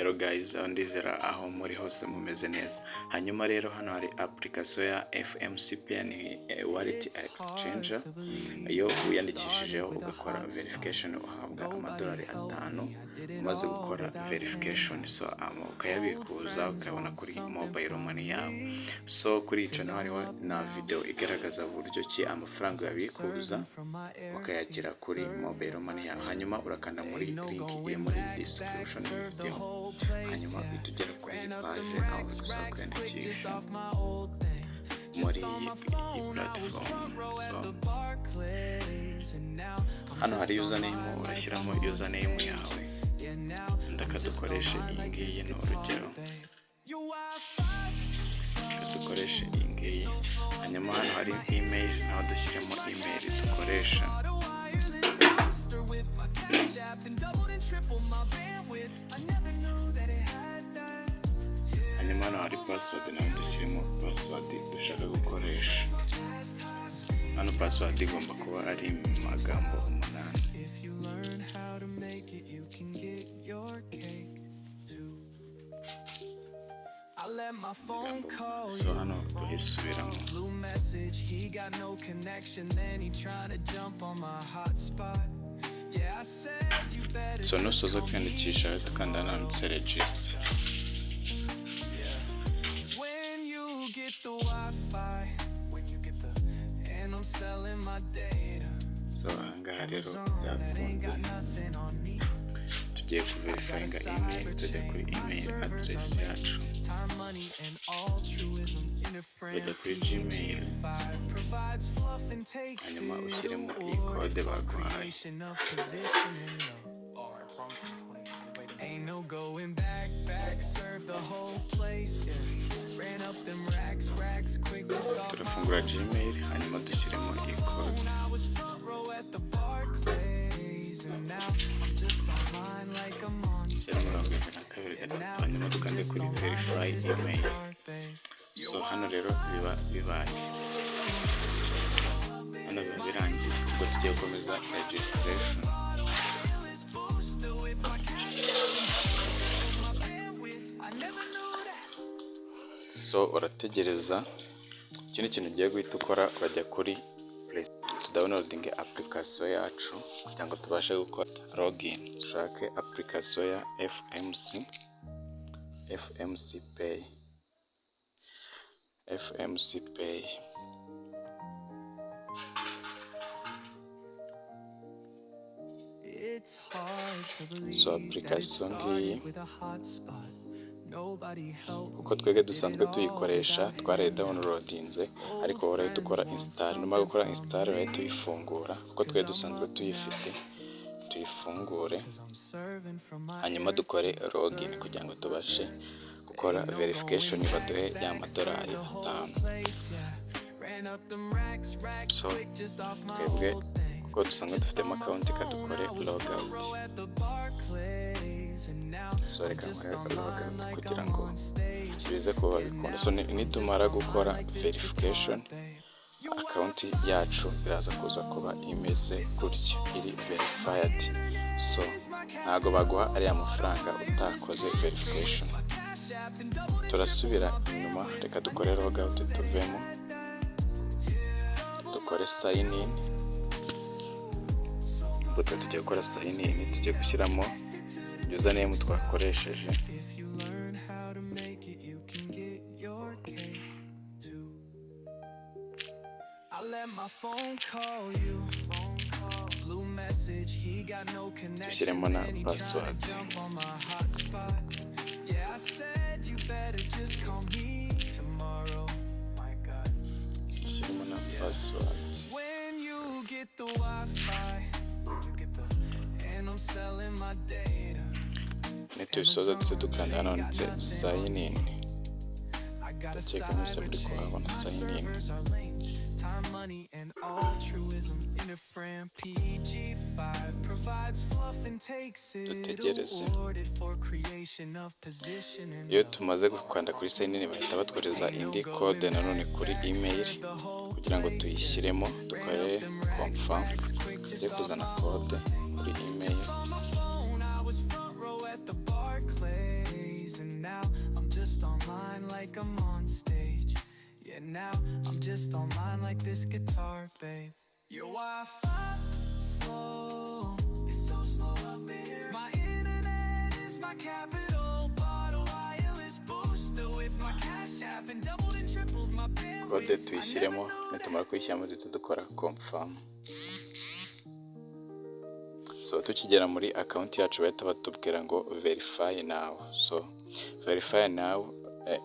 Hello guys, ndizera aho muri hose mumeze neza. Hanyuma rero hano hari application ya FMC Pay ni wallet exchanger. Iyo uyandikishijeho ugakora verification uhabwa amadolari 5 umaze gukora verification, so ukayabikuza ukabona kuri mobile money yawe. So kuri channel hariho na video igaragaza uburyo ki amafaranga yabikuza ukayagira kuri mobile money yawe. Hanyuma urakanda muri link iri muri description video. Hanyuma itugera kuri page aho bigusaba kwiyandikisha muri iyi platform. Hano hari username, urashyiramo username yawe ndakadukoresha iyi ngiyi ni urugero, dukoresha iyi ngiyi. Hanyuma hano hari email, naho dushyiramo email dukoresha. Hanyuma hano hari password, naho dushyiramo password dushaka gukoresha. Hano password igomba kuba ari magambo 8. So hano tuhisubiramo. So Nusoza kwiyandikisha tukanda hano register. So ahangaha rero byakunze tugiye kuverifyinga email, tujya kuri email address yacu, tujya kuri Gmail, hanyuma ushyiremo iyi code baguhaye. Ain't no going back, serve the whole place, yeah. Ran up them racks quick to solve. Turafungura Gmail, hanyuma dushyiremo iyi code. Hanyuma dukande kuri Referral ID. So hano rero bibaye. Hano birangiye, ubwo tugiye gukomeza registration. So urategereza, ikindi kintu ugiye guhita ukora, urajya kuri udownlodinge application yacu kugira ngo tubashe gukora login. Ushake application ya FMC Pay. FMC Pay. So application ngiyi uko twege dusanzwe tuyikoresha tware downloadinze, ariko wora dukora install. Numa gukora install rero tuyifungura kuko twege dusanzwe tuyifite, tuyifungure hanyuma dukore login kugira ngo tubashe gukora verification baduhe ya madolari 5. So twebwe kuko dusanzwe dufite account kadukore logout. So reka nkore logout kugira ngo bize kuba bikunda. So nitumara gukora verification, account yacu iraza kuza kuba imeze gutya, iri verified. So ntago baguha ari amafaranga utakoze verification. Turasubira inyuma, reka dukore logout tuvemo, dukore sign in. Buto tugiye gukora sign in, tugiye gushyiramo username twakoresheje. Ushyiremo na password. Ushyiremo na password. Nusoza tuse dukanda hano ndetse sign in. Ndakeka mwese muri kuhabona sign in. Dutegereze. Iyo tumaze gukanda kuri sign in bahita batworeza indi code nanone kuri email kugira ngo tuyishyiremo, dukore confirm, tujye kuzana code kuri email. like I'm on stage. Yeah, now I'm just online like this guitar, babe. Your Wi-Fi slow, it's so slow up here. My internet is my capital, bought a wireless booster with my cash app and doubled and tripled my bandwidth. Kode tuyishyiremo, nitumara kuyishyiramo duhita dukora confirm. So tukigera muri account yacu bahita batubwira ngo verify now. So verify now,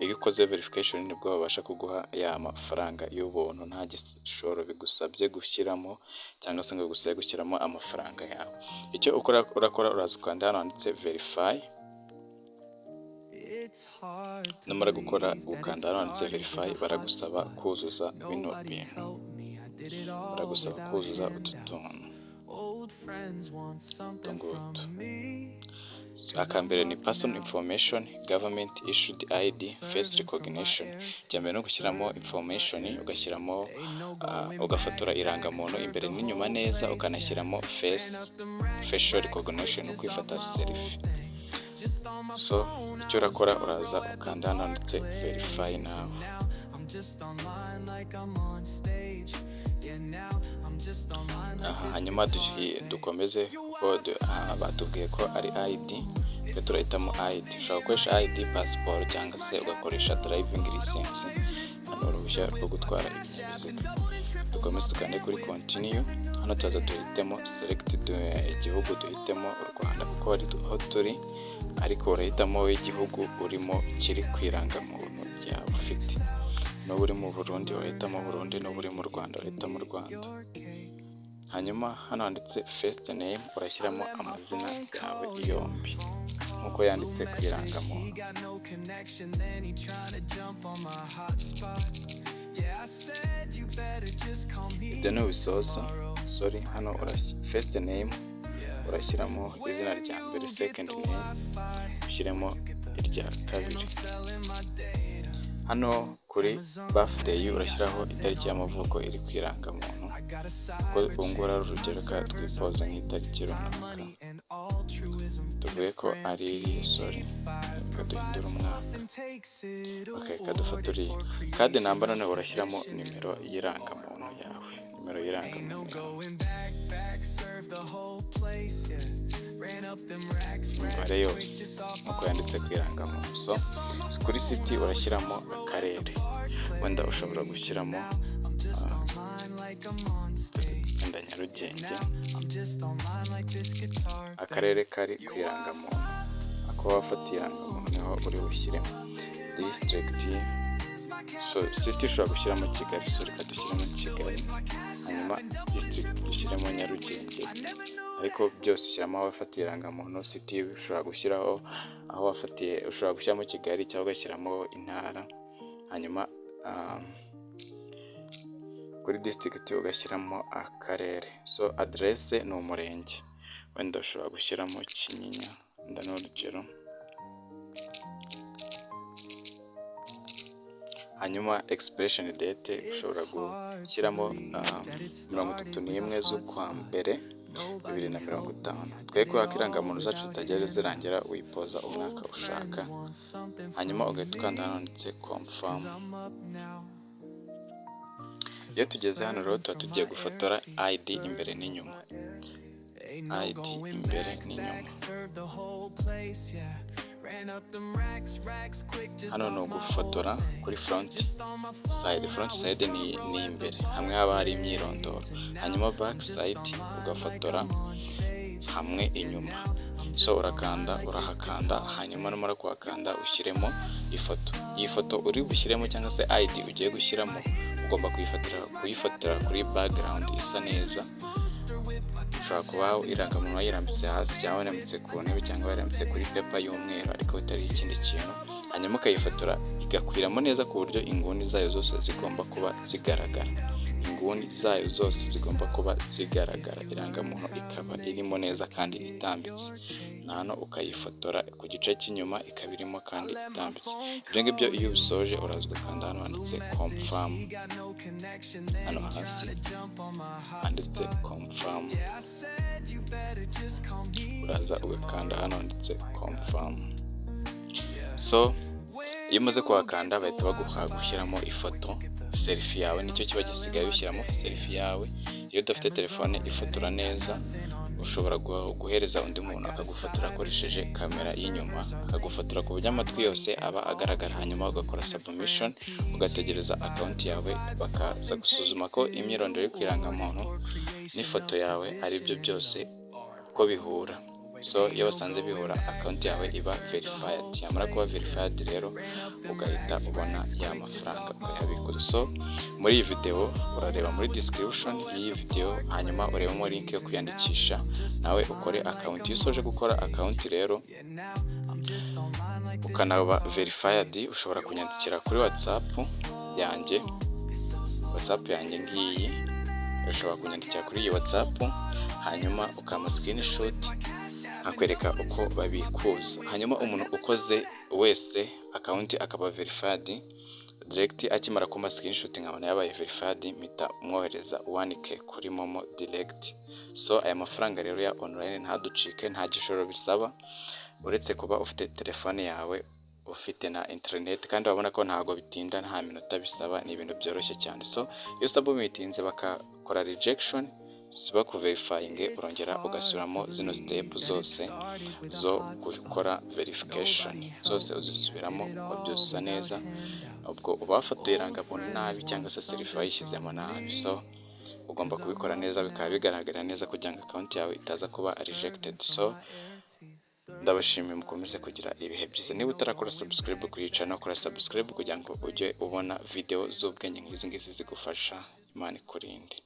iyo ukoze verification nibwo babasha kuguha ya mafaranga y'ubuntu, nta gishoro bigusabye gushyiramo cyangwa se ngo bigusabye gushyiramo amafaranga yawe. Icyo urakora uraza ukanda hano handitse verify. Numara gukora ukanda hano handitse verify, baragusaba kuzuza bino bintu, baragusaba kuzuza utu tuntu. Akambere ni person information, government issued ID, face recognition. Cyambere no gushyiramo information, ugashyiramo ugafotora irangamuntu imbere n'inyuma neza, ukanashyiramo facial recognition, ukwifata selfie. So icyo urakora uraza ukanda hano handitse verify now. Hanyuma dukomeze kuko batubwiye ko ari ID, twe turahitamo ID. Ushobora gukoresha ID passport cyangwa se ugakoresha driving license, hano uruhushya rwo gutwara ibinyabiziga. Dukomeze tukande kuri continue. Hano tuza duhitemo select igihugu, duhitemo u Rwanda kuko aho turi, ariko urahitamo igihugu urimo kiri kwirangamuntu yawe ufite. N'ubu uri mu Burundi urahitamo Burundi, n'ubu uri mu Rwanda urahitamo Rwanda. Hanyuma hano handitse first name, urashyiramo amazina yawe yombi nkuko yanditse ku irangamuntu. Ibyo ni ubisoza. Sorry, hano first name urashyiramo izina rya mbere, second name ushyiremo irya kabiri. Hano kuri birthday urashyiraho itariki y'amavuko iri ku irangamuntu, kuko ubu ari urugero ka twipoza nk'itariki runaka, tuvuge ko ari sorry, kaduhindura umwaka. Okay, kadufaturiye kade namba. None urashyiramo nimero y'irangamuntu yawe, nimero y'irangamuntu yawe, imibare yose nkuko yanditse ku irangamuntu. So kuri city urashyiramo akarere, wenda ushobora gushyiramo wenda Nyarugenge, akarere kari ku irangamuntu, ako wafatiye irangamuntu niho uri bushyiremo. District, so city ushobora gushyiramo Kigali, so reka dushyiramo Kigali. Hanyuma district dushyiremo Nyarugenge, ariko byose ushyiramo aho wafatiye irangamuntu. City ushobora gushyiraho aho wafatiye, ushobora gushyiramo Kigali cyangwa ugashyiramo intara. Hanyuma kuri district ugashyiramo akarere. So adresse ni umurenge, wenda ushobora gushyiramo Kinyinya, wenda ni urugero. Hanyuma expiration date ushobora gushyiramo 31 z'ukwa mbere 2050. Twe ko irangamuntu zacu zitagera zirangira wipoza umwaka ushaka. Hanyuma ugahita ukanda hano handitse confirm. Iyo tugeze hano rero tuba tugiye gufotora ID imbere n'inyuma, ID imbere n'inyuma. Hano ni ugufotora kuri front side. Front side ni imbere, hamwe haba hari imyirondoro. Hanyuma back side ugafotora hamwe inyuma. So urahakanda, hanyuma numara kuhakanda ushyiremo ifoto. Iyi foto uri bushyiremo cyangwa se ID ugiye gushyiramo, ugomba kuyifatira kuri background isa neza. Ushobora kuba irangamuntu wayirambitse hasi cyangwa warambitse ku ntebe cyangwa warambitse kuri paper y'umweru ariko bitari ikindi kintu. Hanyuma ukayifotora igakwiramo neza ku buryo inguni zayo zose zigomba kuba zigaragara. Inguni zayo zose zigomba kuba zigaragara, irangamuntu ikaba irimo neza kandi itambitse. Hano ukayifotora ku gice cy'inyuma ikaba irimo kandi itambitse. Ibyo ngibyo iyo ubisoje uraza ugakanda hano handitse confirm. Hano hasi handitse confirm, uraza ugakanda hano handitse confirm. So iyo umaze kuhakanda bahita baguha gushyiramo ifoto selfie yawe, nicyo kiba gisigaye ushyiramo selfie yawe. Iyo udafite telefone ifotora neza, ushobora guhereza undi muntu akagufotora akoresheje kamera y'inyuma, akagufotora ku buryo amatwi yose aba agaragara, hanyuma ugakora submission, ugategereza account yawe bakaza gusuzuma ko imyirondoro iri ku irangamuntu n'ifoto yawe ari byo byose ko bihura. So iyo basanze bihura, account yawe iba verified. Yamara kuba verified rero ugahita ubona ya mafaranga ukayabikuza. So muri iyi video urareba muri description y'iyi video, hanyuma urebamo link yo kwiyandikisha nawe ukore account. Iyo usoje gukora account rero ukanaba verified, ushobora kunyandikira kuri WhatsApp yanjye. WhatsApp yanjye ngiyi, ushobora kunyandikira kuri iyi WhatsApp, hanyuma ukama screenshot akwereka uko babikuza. Hanyuma umuntu ukoze wese account akaba verified, direct akimara kuma screenshot nkabona yabaye verified, mpita umwohereza 1k kuri momo direct. So aya mafaranga rero ya online ntaducike, nta gishoro bisaba, uretse kuba ufite telefone yawe ufite na internet, kandi wabona ko ntago bitinda, nta minota bisaba, ni ibintu byoroshye cyane. So iyo submitinze bakakora rejection, siba kuverifyinge, urongera ugasubiramo zino step zose zo gukora verification, zose uzisubiramo ubyuzuza neza. Ubwo uba wafatuye irangamuntu nabi cyangwa se selfie wayishyizemo nabi, so ugomba kubikora neza bikaba bigaragara neza kugira ngo account yawe itaza kuba rejected. So ndabashimiye, mukomeze kugira ibihe byiza. Niba utarakora subscribe kuri iyi channel, kora subscribe kugira ngo ujye ubona video z'ubwenge nk'izi ngizi zigufasha. Imana ikurinde.